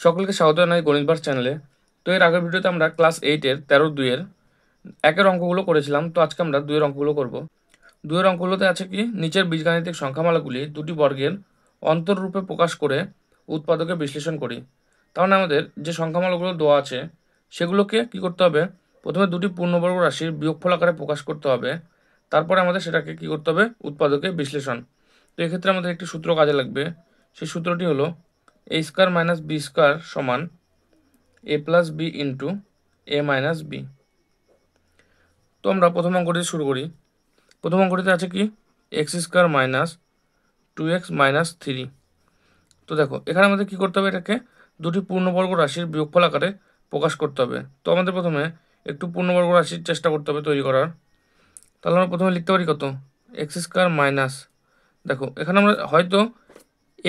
সকলকে স্বাগত জানাই গণিত ভার্স চ্যানেলে। তো এর আগের ভিডিওতে আমরা ক্লাস 8-এর 13-2-এর একের অঙ্কগুলো করেছিলাম। তো আজকে আমরা 2-এর অঙ্কগুলো করব। 2-এর অঙ্কগুলোতে আছে কি, নিচের বীজগাণিতিক সংখ্যামালাগুলি দুটি বর্গের অন্তররূপে প্রকাশ করে উৎপাদকে বিশ্লেষণ করি। তাহলে আমাদের যে সংখ্যামালাগুলো দেওয়া আছে সেগুলোকে কি করতে হবে, প্রথমে দুটি পূর্ণবর্গ রাশির বিয়োগফল আকারে প্রকাশ করতে হবে। তারপরে আমাদের সেটাকে কি করতে হবে, উৎপাদকে বিশ্লেষণ। তো এক্ষেত্রে আমাদের একটি সূত্র কাজে লাগবে। সেই সূত্রটি হলো a square minus B square সমান a plus B into A minus B. তো আমরা প্রথম অঙ্কটি শুরু করি। প্রথম অঙ্কটিতে আছে কি, x square minus 2x minus 3। তো দেখো এখানে আমাদের কি করতে হবে, এটাকে দুটি পূর্ণবর্গ রাশির বিয়োগফল আকারে প্রকাশ করতে হবে। তো আমাদের প্রথমে একটু পূর্ণবর্গ রাশির চেষ্টা করতে হবে তৈরি করার। তাহলে আমরা প্রথমে লিখতে পারি কত, এক্স স্কয়ার মাইনাস, দেখো এখানে আমরা হয়তো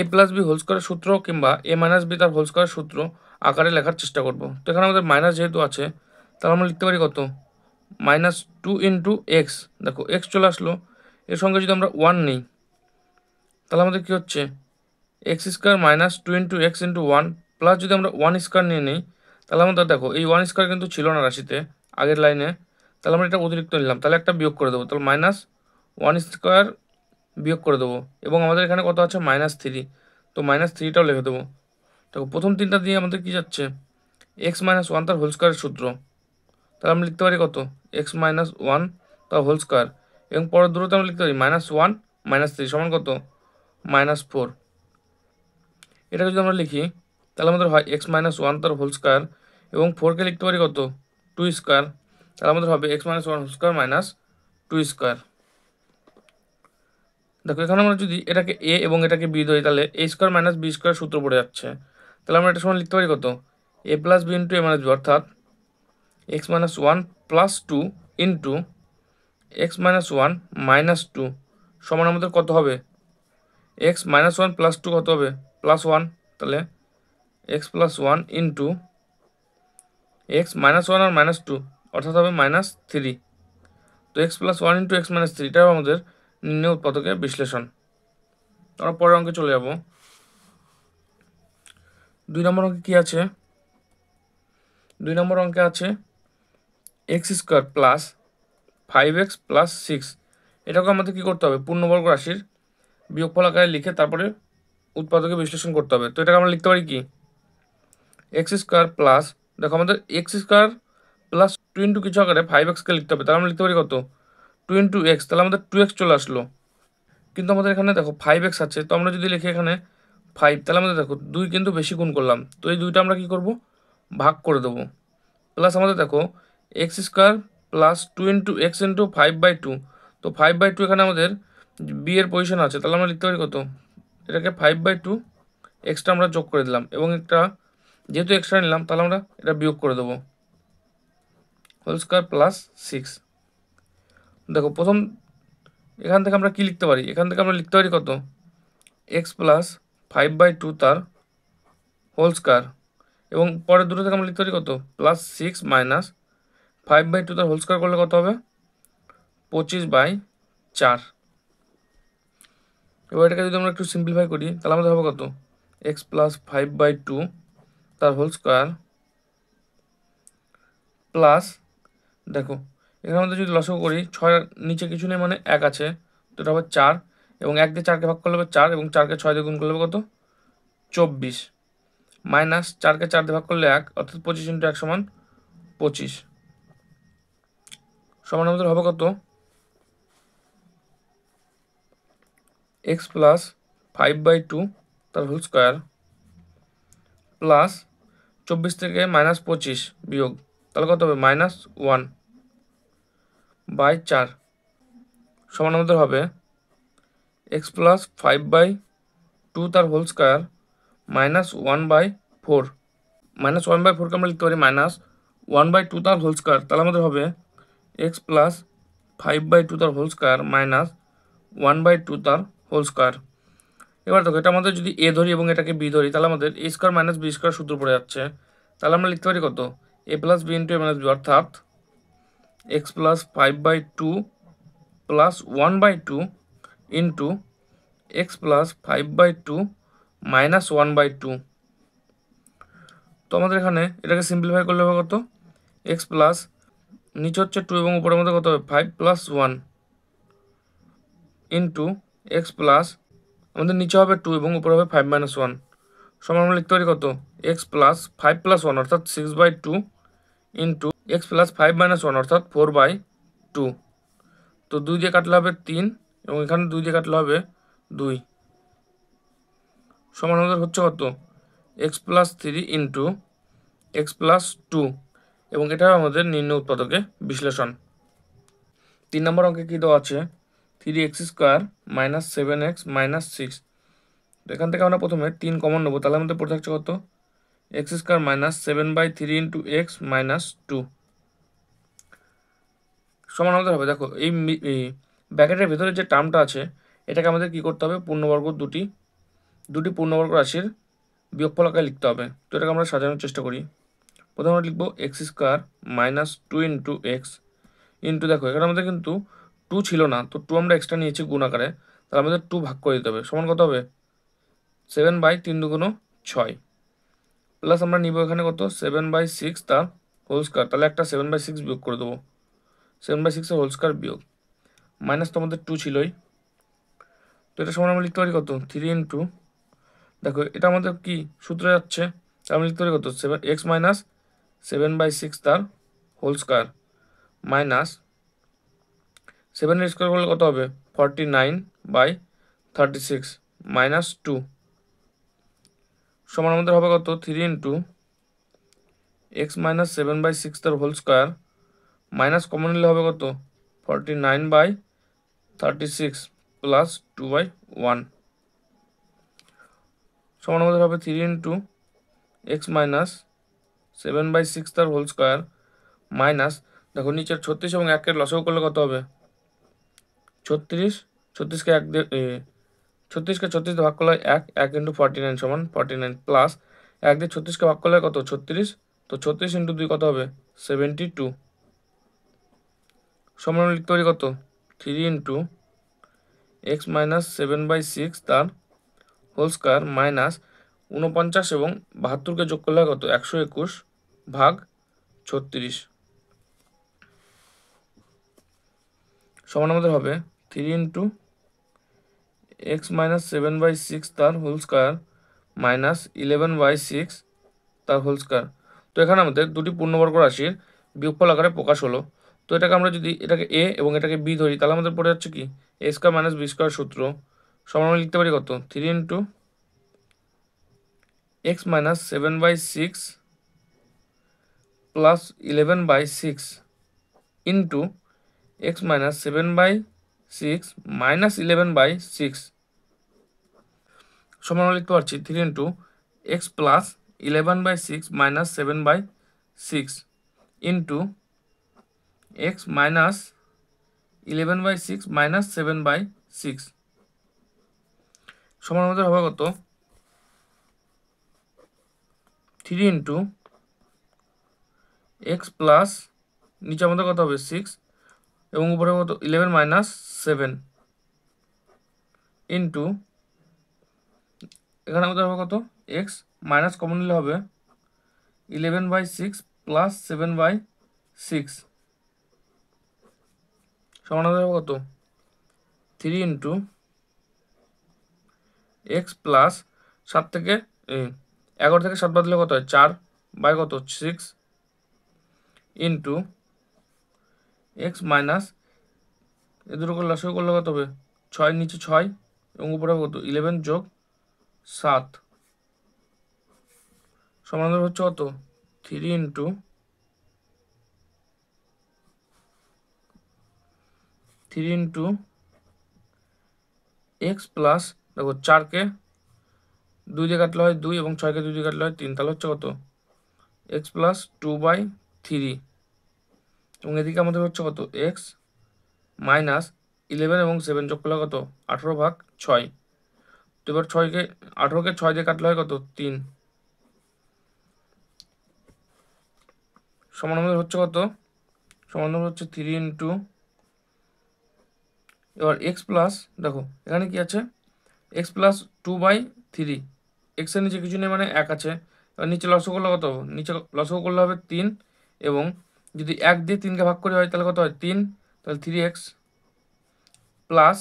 এ প্লাস বি হোল স্কয়ারের সূত্র কিংবা এ মাইনাস বি তার হোল স্কয়ারের সূত্র আকারে লেখার চেষ্টা করব। তো এখানে আমাদের মাইনাস যেহেতু আছে, তাহলে আমরা লিখতে পারি কত, মাইনাস 2 ইন্টু এক্স। দেখো এক্স চলে আসলো, এর সঙ্গে যদি আমরা 1 নিই তাহলে আমাদের কী হচ্ছে, x square minus 2 into x into 1 plus যদি আমরা 1 স্কোয়ার নিয়ে নিই তাহলে আমাদের দেখো এই 1 স্কোয়ার কিন্তু ছিল না রাশিতে আগের লাইনে, তাহলে আমরা এটা অতিরিক্ত নিলাম, তাহলে একটা বিয়োগ করে দেবো। তাহলে মাইনাস 1 স্কোয়ার বিয়োগ করে দেবো, এবং আমাদের এখানে কত আছে, মাইনাস 3। তো মাইনাস 3টাও লিখে দেবো। দেখো প্রথম তিনটা দিয়ে আমাদের কী যাচ্ছে, এক্স মাইনাস 1 তার হোল স্কোয়ারের সূত্র, তাহলে আমরা লিখতে পারি কত, এক্স মাইনাস 1 তার হোল স্কোয়ার, এবং পরের দূরত্ব আমরা লিখতে পারি মাইনাস 1 মাইনাস 3 সমান কত, মাইনাস 4। এটা যদি আমরা লিখি তাহলে আমাদের হয় এক্স মাইনাস 1 তার হোল স্কোয়ার, এবং 4কে লিখতে পারি কত, 2 স্কোয়ার, তাহলে আমাদের হবে X minus 1 whole square minus 2 square. দেখো এখানে আমরা যদি এটাকে এ এবং এটাকে বি ধরি তাহলে এ স্কোয়ার মাইনাস বি স্কোয়ার সূত্র পড়ে যাচ্ছে। তাহলে আমরা এটা সমান লিখতে পারি কত, এ plus B into A minus B, অর্থাৎ x minus 1 plus 2 into x minus 1 minus 2 সমান আমাদের কত হবে, এক্স মাইনাস 1 প্লাস 2 কত হবে, প্লাস 1। তাহলে x plus 1 into x minus 1 আর মাইনাস 2 অর্থাৎ হবে মাইনাস 3। তো x plus 1 into x minus 3 এটাও আমাদের নির্ণয় উৎপাদকের বিশ্লেষণ। আমরা পরের অঙ্কে চলে যাব। 2 নম্বর অঙ্কে কী আছে, 2 নম্বর অঙ্কে আছে x square plus 5x plus 6। এটাকে আমাদের কী করতে হবে, পূর্ণবর্গ রাশির বিয়োগফল আকারে লিখে তারপরে উৎপাদকে বিশ্লেষণ করতে হবে। তো এটাকে আমরা লিখতে পারি কি, এক্স স্কোয়ার প্লাস, দেখো আমাদের এক্স স্কোয়ার প্লাস 2 ইন্টু কিছু আকারে 5xকে লিখতে হবে, তাহলে আমরা লিখতে পারি কত, 2 ইন্টু এক্স, তাহলে আমাদের 2x চলে আসলো। কিন্তু আমাদের এখানে দেখো 5x আছে, তো আমরা যদি লিখি এখানে 5, তাহলে আমাদের দেখো 2 কিন্তু বেশি গুণ করলাম, তো এই 2টা আমরা কী করব, ভাগ করে দেবো। প্লাস আমাদের দেখো x square plus 2 into x into 5/2, তো 5/2 এখানে আমাদের বি এর পজিশন আছে, তাহলে আমরা লিখতে পারি কত, এটাকে 5/2 এক্সট্রা আমরা যোগ করে দিলাম, এবং একটা যেহেতু এক্সট্রা নিলাম তাহলে আমরা এটা বিয়োগ করে দেবো, হোল স্কোয়ার প্লাস 6। দেখো প্রথম এখান থেকে আমরা কি লিখতে পারি, এখান থেকে আমরা লিখতে পারি কত, এক্স প্লাস 5/2 তার হোল স্কোয়ার, এবং পরের দুটো থেকে আমরা লিখতে পারি কত, প্লাস 6 মাইনাস 5/2 তার হোল স্কোয়ার করলে কত হবে, 25/4। এবার এটাকে যদি আমরা একটু সিম্পলিফাই করি তাহলে আমাদের হবে কত, এক্স প্লাস 5/2 তার হোল স্কোয়ার প্লাস, দেখো এখানে আমাদের যদি লসাগু করি 6 নিচে কিছু নেই মানে 1 আছে, তো এটা হবে 4, এবং 1 দিয়ে 4কে ভাগ করলে হবে 4, এবং 4কে 6 দিয়ে গুণ করলে হবে কত, 24, মাইনাস 4কে 4 দিয়ে ভাগ করলে 1, অর্থাৎ 25 ইন্টু 1 সমান 25, সমান আমাদের হবে কত, এক্স প্লাস 5/2 তার হোল স্কোয়ার প্লাস 24 থেকে মাইনাস 25 বিয়োগ, তাহলে কত হবে, -1/4 সমান আমাদের হবে এক্স প্লাস 5/2 তার হোল স্কোয়ার -1/4, -1/4কে আমরা লিখতে পারি -1/2 তার হোল স্কোয়ার, তাহলে আমাদের হবে এক্স প্লাস 5/2 তার হোল স্কোয়ার -1/2 তার হোল স্কোয়ার। এবার দেখো এটা আমাদের যদি এ ধরি এবং এটাকে বি ধরি তাহলে আমাদের এ স্কোয়ার মাইনাস বি স্কোয়ার সূত্র পড়ে যাচ্ছে, তাহলে আমরা লিখতে পারি কত, এ plus B into A minus B, অর্থাৎ x plus 5/2 plus 1/2 into x plus 5/2 minus 1/2, তো আমাদের এখানে এটাকে সিম্পলিফাই করলে হবে কত, এক্স প্লাস নিচে হচ্ছে 2 এবং উপরের মধ্যে কত হবে 5 প্লাস 1 ইন্টু এক্স প্লাস আমাদের নিচে হবে 2 এবং উপরে হবে 5 মাইনাস 1 সমান আমরা লিখতে পারি কত, এক্স প্লাস 5 প্লাস 1 অর্থাৎ 6/2 ইন্টু এক্স প্লাস 5 মাইনাস 1 অর্থাৎ 4/2। তো 2 দিয়ে কাটলে হবে 3 এবং এখানে 2 দিয়ে কাটলে হবে 2 সমান আমাদের হচ্ছে কত, x plus 3 into x plus 2 এবং এটা আমাদের নির্ণয় উৎপাদকে বিশ্লেষণ। 3 নম্বর অঙ্কে কী দেওয়া আছে, 3x² মাইনাস 7x মাইনাস 6। তো এখান থেকে আমরা প্রথমে 3 কমন নেবো, তাহলে আমাদের পড়ে থাকছে কত, x² minus 7/3 into x minus 2 সমান আমাদের হবে, দেখো এই ব্র্যাকেটের ভেতরে যে টার্মটা আছে এটাকে আমাদের কি করতে হবে, পূর্ণবর্গ দুটি পূর্ণবর্গ রাশির বিয়োগফল আকারে লিখতে হবে। তো এটাকে আমরা সাজানোর চেষ্টা করি। প্রথমে আমরা লিখবো x² minus 2 into x into, দেখো এখানে আমাদের কিন্তু 2 ছিল না, তো 2 আমরা এক্সট্রা নিয়েছি গুণ আকারে, তাহলে আমাদের 2 ভাগ করে দিতে হবে, সমান কত হবে 7/3 × 6 প্লাস আমরা নিব এখানে কত 7/6 তার হোল স্কয়ার, তাহলে একটা 7/6 বিয়োগ করে দেবো, 7/6 এর হোল স্কয়ার বিয়োগ মাইনাস তো আমাদের 2 ছিলই, তো এটা সমান আমরা লিখতে পারি কত 3 ইন্টু, দেখো এটা আমাদের কি সূত্রে যাচ্ছে, আমরা লিখতে পারি কত 7x মাইনাস 7/6 তার হোল স্কয়ার মাইনাস 7 এর স্কয়ার করলে কত হবে 49/36 মাইনাস 2 সমান আমাদের হবে কত 3 ইন্টু এক্স মাইনাস 7/6 তার হোল স্কয়ার মাইনাস কমন নিলে হবে কত 49/36 প্লাস 2/1 সমান আমাদের হবে 3 ইন্টু এক্স মাইনাস 7/6 তার হোল স্কয়ার মাইনাস, দেখো নিচের 36 এবং 1-এর লসাগু করলে কত হবে 36, 36কে 1 দিয়ে 36কে 36 দিয়ে ভাগ করলে 1 ইন্টু 49 সমান 49 প্লাস 1 দিয়ে 36কে ভাগ করলে কত 36, তো 36 ইন্টু 2 কত হবে 72 সমান লিখতে পারি কত 3 ইন্টু এক্স মাইনাস 7/6 তার হোল স্কয়ার মাইনাস 49 এবং 72কে যোগ করলে কত 121 ভাগ 36 সমান আমাদের হবে 3 ইন্টু এক্স মাইনাস 7/6 তার হোল স্কয়ার মাইনাস 11/6 তার হোল স্কয়ার। তো এখানে আমাদের দুটি পূর্ণবর্গ রাশির বিয়োগফল আকারে প্রকাশ হলো। তো এটাকে আমরা যদি এটাকে এ এবং এটাকে বি ধরি, তাহলে আমাদের পড়ে যাচ্ছে কি a² মাইনাস b² সূত্র সমান আমরা লিখতে পারি কত 3 into x minus 7/6 plus 11/6 into x minus 7/6 minus 11/6 সমান আমরা লিখতে পারছি 3 into x plus 11/6 minus 7/6 into x minus 11/6 minus 7/6 সমান আমাদের হবে কত 3 ইন্টু এক্স প্লাস নিচে আমাদের কত হবে 6 এবং উপরে কত 11 মাইনাস 7 ইন্টু এখানে আমাদের হবে কত এক্স মাইনাস কমন নিলে হবে 11/6 প্লাস 7/6 সমান হবে কত 3 ইন্টু এক্স প্লাস 7 থেকে 11 থেকে 7 বাদ দিলে কত হয় 4 কত 6 ইন্টু এক্স মাইনাস এ দুটো করে লসাগু করলে কত হবে 6 নিচে 6 এবং উপরে কত 11 যোগ 7 সমান হচ্ছে কত 3 ইন্টু এক্স প্লাস, দেখো 4কে 2 দিয়ে কাটলে হয় 2 এবং 6কে 2 দিয়ে কাটলে হয় 3, তাহলে হচ্ছে কত এক্স প্লাস 2/3 এবং এদিকে আমাদের হচ্ছে কত এক্স মাইনাস 11 এবং 7 যোগ করলে কত 18/6। তো এবার 18কে 6 দিয়ে কাটলে হয় কত 3 সমান আমাদের হচ্ছে কত সমান হচ্ছে 3 ইন্টু এবার এক্স প্লাস, দেখো এখানে কি আছে এক্স প্লাস 2/3, এক্সের নিচে কিছু নেই মানে 1 আছে, নিচে লসগু করলে কত হবে? নিচে লসগু করলে হবে 3, এবং যদি 1 দিয়ে 3কে ভাগ করে হয় তাহলে কত হয়? 3, তাহলে 3x প্লাস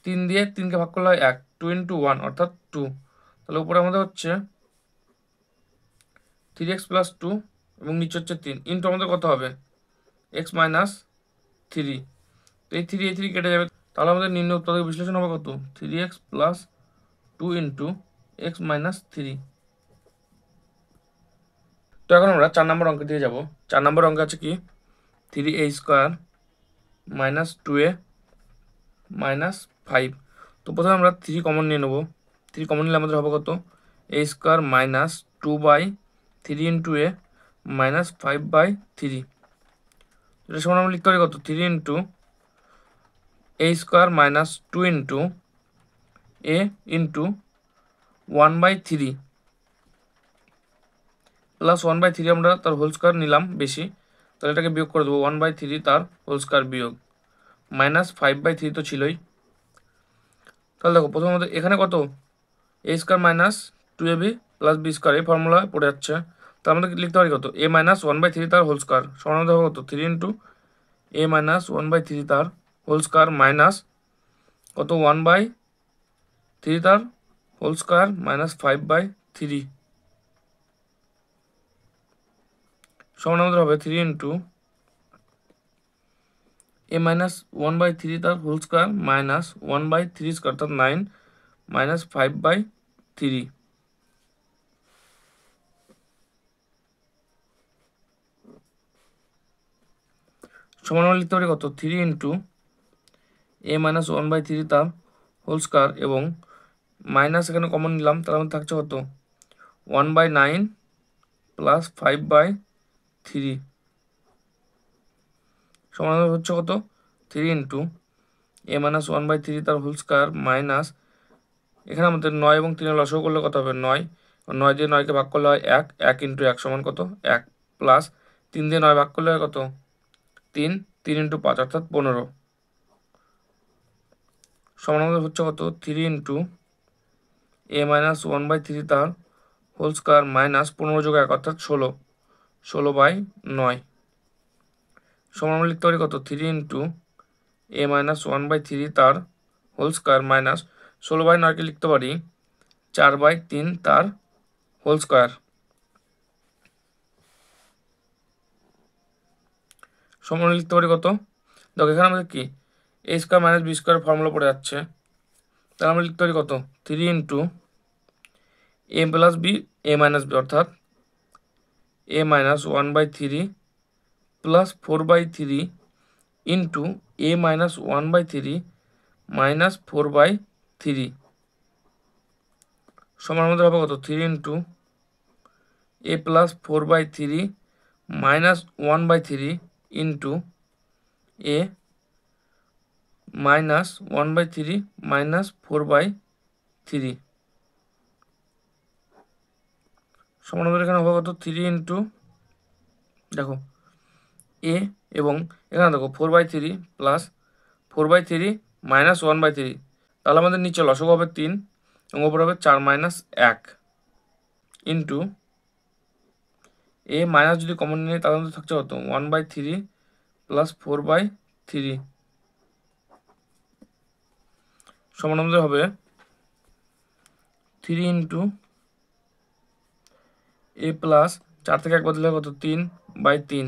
3 দিয়ে 3কে ভাগ করলে হয় 1, 2 × 1 অর্থাৎ 2। তাহলে উপরে আমাদের হচ্ছে 3x + 2 এবং নিচে হচ্ছে 3 ইন্টু আমাদের কত হবে? x - 3। তো এই 3 কেটে যাবে, তাহলে আমাদের নিম্ন উৎপাদক বিশ্লেষণ হবে কত? 3x + 2 × x - 3। তো এখন আমরা 4 নম্বর অঙ্কের দিকে যাব। 4 নম্বর অঙ্ক আছে কি? 3a² - 2a - 5। তো প্রথমে আমরা 3 কমন নিয়ে নেব। 3 কমন নিলে আমাদের হবে কত? a² - 2/3 × a -5/3। এটা সমান আমরা লিখতে পারি কত? 3 × a² - 2 × a × 1/3 প্লাস 1/3 আমরা তার হোল স্কোয়ার নিলাম বেশি, তাহলে এটাকে বিয়োগ করে দেবো। 1/3 তার হোল স্কোয়ার বিয়োগ -5/3 তো ছিলই। তাহলে দেখো প্রথমে আমাদের এখানে কত? a² - 2ab + b² এই ফর্মুলা পড়ে যাচ্ছে। তো আমাদের লিখতে পারি কত? a - 1/3 তার হোল স্কোয়ার সমান আমাদের হবে কত? 3 × a - 1/3 তার হোল স্কোয়ার মাইনাস কত? 1/3 তার হোল স্কোয়ার -5/3 সমান আমাদের হবে 3 × a - 1/3 তার হোল স্কোয়ার -1/3² অর্থাৎ 9 -5/3 সমান আমরা লিখতে পারি কত? 3 × a - 1/3 তার হোল স্কোয়ার এবং মাইনাস এখানে কমন নিলাম, তার মধ্যে থাকছে কত? 1/9 + 5/3 সমান হচ্ছে কত? 3 × a - 1/3 তার হোল স্কোয়ার মাইনাস এখানে আমাদের 9 এবং 3 লসাগু করলে কত হবে? 9, 9 দিয়ে 9কে ভাগ করলে হয় 1, 1 × 1 সমান কত? 1 প্লাস 3 দিয়ে 9 ভাগ করলে হয় কত? 3, 3 × 5 অর্থাৎ 15 সমান আমাদের হচ্ছে কত? 3 × a - 1/3 তার হোল স্কোয়ার মাইনাস 15 যোগ 1 অর্থাৎ 16, 16/9 সমান আমরা লিখতে পারি কত? 3 × a - 1/3 তার হোল স্কোয়ার মাইনাস 16/9কে লিখতে পারি 4/3 তার হোল স্কোয়ার সমান লিখতে পারি কত? দেখো এখানে আমাদের কি a² - b² ফর্মুলা পড়ে যাচ্ছে, তাহলে আমরা লিখতে পারি কত? 3 × a + b a - b অর্থাৎ a - 1/3 plus 4/3 into a - 1/3 minus 4/3 সমান আমাদের হবে কত? 3 × a + 4/3 minus 1/3 into a minus 1/3 minus 4/3 সমান আমাদের এখানে হবে কত? 3 × দেখো a এবং এখানে দেখো 4/3 প্লাস 4/3 মাইনাস 1/3, তাহলে আমাদের নিচে লসাগু হবে 3 এবং ওপরে হবে 4 - 1 ইন্টু a মাইনাস যদি কমন নিই তাহলে আমাদের থাকছে কত? 1/3 প্লাস 4/3 সমান আমাদের হবে 3 × a প্লাস 4 থেকে 1 বদলে কত? 3/3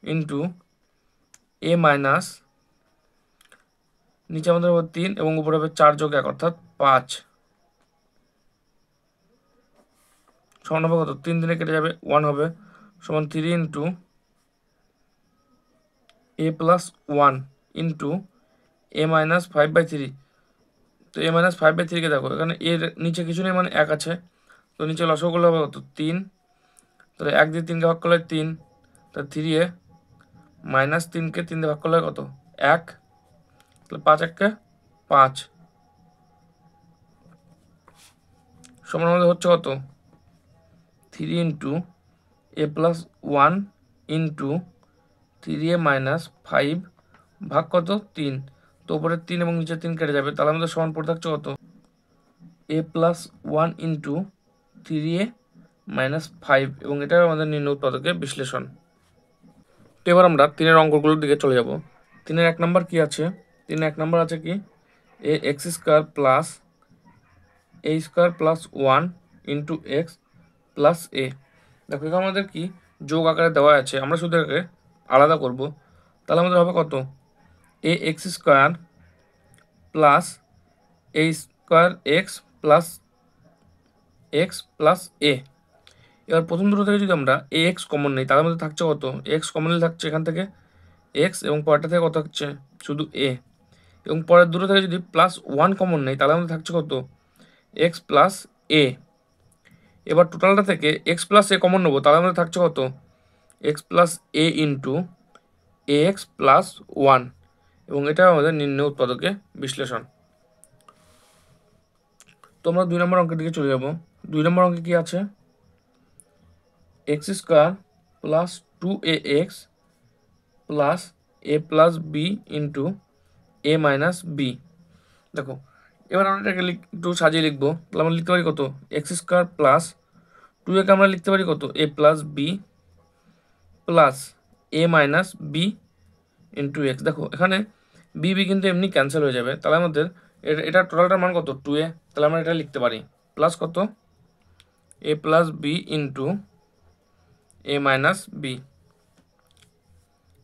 ইন্টু a মাইনাস নিচে আমাদের হবে 3 এবং উপরে হবে 4 যোগ 1 অর্থাৎ 5 সমান হবে কত? 3 দিনে কেটে যাবে 1 হবে সমান 3 × a + 1 ইন্টু a - 5/3। তো a - 5/3কে দেখো এখানে এর নিচে কিছু নেই মানে 1 আছে, তো নিচে লসাগু করলে হবে কত? 3, তাহলে 1 দিয়ে 3কে ভাগ করলে 3, তাহলে 3a মাইনাস 3কে 3 দিয়ে ভাগ করলে কত? 1, তাহলে 5 1 5 সমান আমাদের হচ্ছে কত? 3 × a + 1 ইন্টু 3a - 5 ভাগ কত? 3, তো উপরে 3 এবং নিচে 3 কেটে যাবে, তাহলে আমাদের সমান পড়ে থাকছে কত? a + 1 ইন্টু 3a -5 এবং এটা আমাদের নির্ণয় উৎপাদকের বিশ্লেষণ। তো এবার আমরা 3-এর অঙ্কগুলোর দিকে চলে যাব। 3-এর 1 নম্বর কি আছে? 3-এর 1 নম্বর আছে কি ax² plus a² plus 1 into x plus a. দেখো এখানে আমাদের কি যোগ আকারে দেওয়া আছে, আমরা শুধু এটাকে আলাদা করব। তাহলে আমাদের হবে কত? ax² plus a² x plus এ। এবার প্রথম দুটো থেকে যদি আমরা ax কমন নিই তাহলে আমাদের থাকছে কত? x কমন নিলে থাকছে এখান থেকে x এবং পরেরটা থেকে কত হচ্ছে? শুধু a। এবং পরের দুটো থেকে যদি +1 কমন নেই তাহলে আমাদের থাকছে কত? x প্লাস এ। এবার টোটালটা থেকে x প্লাস এ কমন নেবো তাহলে আমাদের থাকছে কত? x প্লাস এ ইন্টু ax প্লাস 1 এবং এটা আমাদের নির্ণয় উৎপাদকের বিশ্লেষণ। তো আমরা 2 নম্বর অঙ্কের দিকে চলে যাব। 2 নম্বর অঙ্কে কি আছে? x² plus 2ax plus a plus B into a minus B. দেখো এবার আমরা এটাকে একটু সাজিয়ে লিখবো। তাহলে আমরা লিখতে পারি কত? x² প্লাস 2a কে আমরা লিখতে পারি কত? a plus B plus a minus B into X. দেখো এখানে বি কিন্তু এমনি ক্যান্সেল হয়ে যাবে, তাহলে আমাদের এটা টোটালটার মান কত? 2a। তাহলে আমরা এটা লিখতে পারি প্লাস কত? a plus B into a minus B.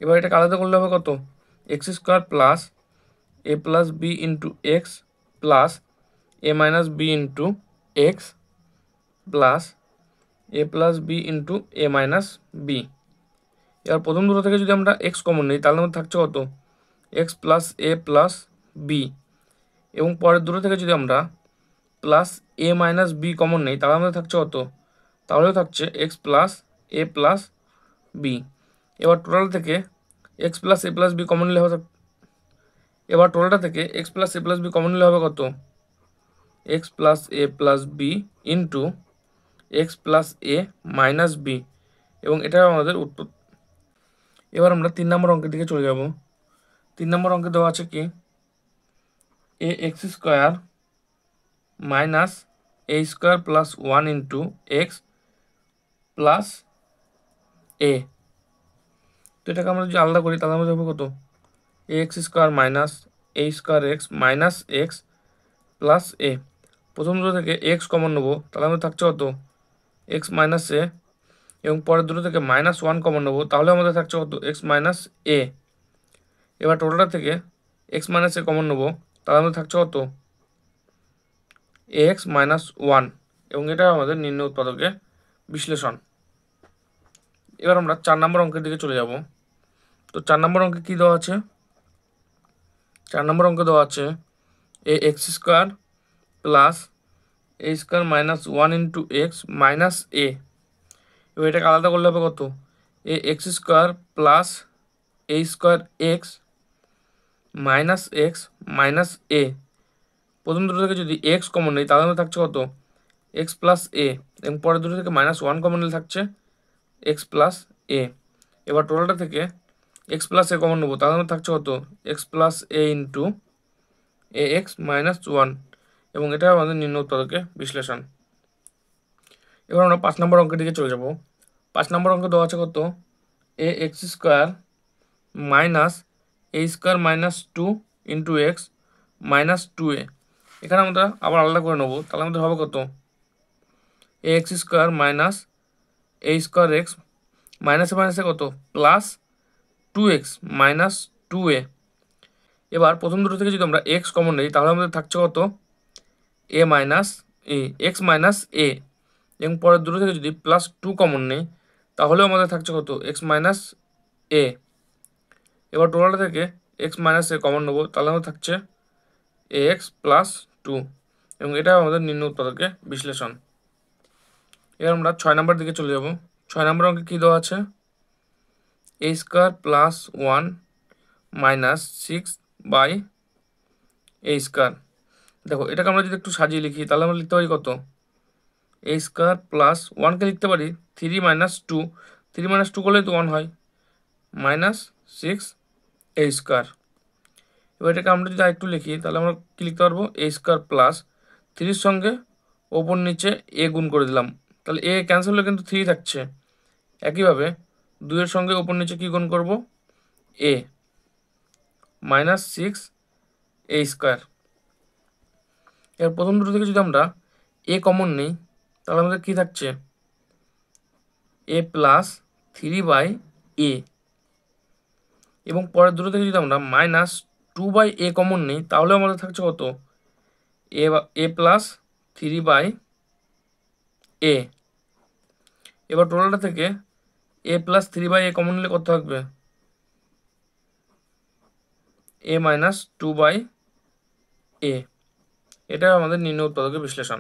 এবার এটাকে আলাদা করলে হবে কত? x² plus a plus B into x plus a minus B into x plus a plus B into a minus B. এবার প্রথম দুটো থেকে যদি আমরা x কমন নিই তাহলে আমাদের থাকছে কত? x plus a plus b এবং পরের দুটো থেকে যদি আমরা plus a minus b common নিই তাহলে আমাদের থাকছে কত? তাহলেও থাকছে x plus a plus b. এবার টোটাল থেকে x plus a plus b common নিলে হবে, এবার টোটালটা থেকে x plus a plus b common নিলে হবে কত? x plus a plus B into x plus a minus b এবং এটা আমাদের উত্তর। এবার আমরা 3 নম্বর অঙ্কের দিকে চলে যাব। 3 নম্বর অঙ্কে দেওয়া আছে কি ax² minus a² plus 1 into x plus a. তো এটাকে আমরা যদি আলাদা করি তাহলে আমাদের হবে কত? ax² minus a² x minus x plus a. প্রথম দুটো থেকে এক্স কমন নেবো তাহলে আমাদের থাকছে কত? এক্স মাইনাস এ এবং পরের দুটো থেকে -1 কমন নেবো তাহলে আমাদের থাকছে কত? X minus a. এবার টোটালটা থেকে এক্স মাইনাস এ কমন নেবো তাহলে আমাদের থাকছে কত? এক্স মাইনাস 1 এবং এটা আমাদের নির্ণয় উৎপাদকের বিশ্লেষণ। এবার আমরা 4 নম্বর অঙ্কের দিকে চলে যাব। তো 4 নম্বর অঙ্কে কি দেওয়া আছে? 4 নম্বর অঙ্কে দেওয়া আছে ax² plus a² minus 1 into x minus a. এবার এটাকে আলাদা করলে হবে কত? ax² plus a² x minus এ। প্রথম দুটো থেকে যদি এক্স কমন নেই তাহলে আমাদের থাকছে কত? এক্স প্লাস এ এবং পরের দুটো থেকে -1 কমন নিলে থাকছে এক্স প্লাস এ। এবার টোটালটা থেকে এক্স প্লাস এ কমন নেবো তাহলে আমাদের থাকছে কত? এক্স প্লাস এ ইন্টু এ এক্স মাইনাস 1 এবং এটা আমাদের নির্ণয় উৎপাদকের বিশ্লেষণ। এবার আমরা 5 নম্বর অঙ্কের দিকে চলে যাব। 5 নম্বর অঙ্ক দেওয়া আছে কত? ax² minus a² minus 2 into x minus 2a। এখানে আমরা আবার আলাদা করে নেবো তাহলে আমাদের হবে কত? ax² মাইনাস a² এক্স মাইনাসে মাইনাসে কত? Plus 2x minus 2a। এবার প্রথম দুটো থেকে যদি আমরা এক্স কমন নিই তাহলে আমাদের থাকছে কত? এ মাইনাস এ এক্স মাইনাস এ এবং পরের দুটো থেকে যদি +2 কমন নিই তাহলেও আমাদের থাকছে কত? X minus a. এবার টোটালটা থেকে এক্স মাইনাস এ কমন নেবো তাহলে আমাদের থাকছে এক্স প্লাস 2 এবং এটা আমাদের নির্ণয় উৎপাদকের বিশ্লেষণ। এবার আমরা 6 নম্বর দিকে চলে যাব। 6 নম্বর অঙ্কে কী দেওয়া আছে? a² plus 1 minus 6/a²। দেখো এটাকে আমরা যদি একটু সাজিয়ে লিখি তাহলে আমরা লিখতে পারি কত? a² প্লাস 1কে লিখতে পারি 3 মাইনাস 2, 3 মাইনাস 2 করলেই তো 1 হয়, -6a²। এবার এটাকে আমরা যদি আরেকটু লিখি তাহলে আমরা কী লিখতে পারবো? a² প্লাস 3 সঙ্গে ওপর নিচে এ গুণ করে দিলাম তাহলে এ ক্যান্সেল হলে কিন্তু 3 থাকছে। একইভাবে 2-এর সঙ্গে উপর নিচে কী গুণ করব, এ -6a²। এর প্রথম দুটো থেকে যদি আমরা এ কমন নিই তাহলে আমাদের কী থাকছে, a+3/a। এবং পরের দুটো থেকে যদি আমরা -2/a কমন নিই তাহলে আমাদের থাকছে কত, a+3/a। এবার টোটালটা থেকে a+3/a কমন নিলে কত থাকবে, a-2/a। এটা আমাদের নিম্ন উৎপাদকের বিশ্লেষণ।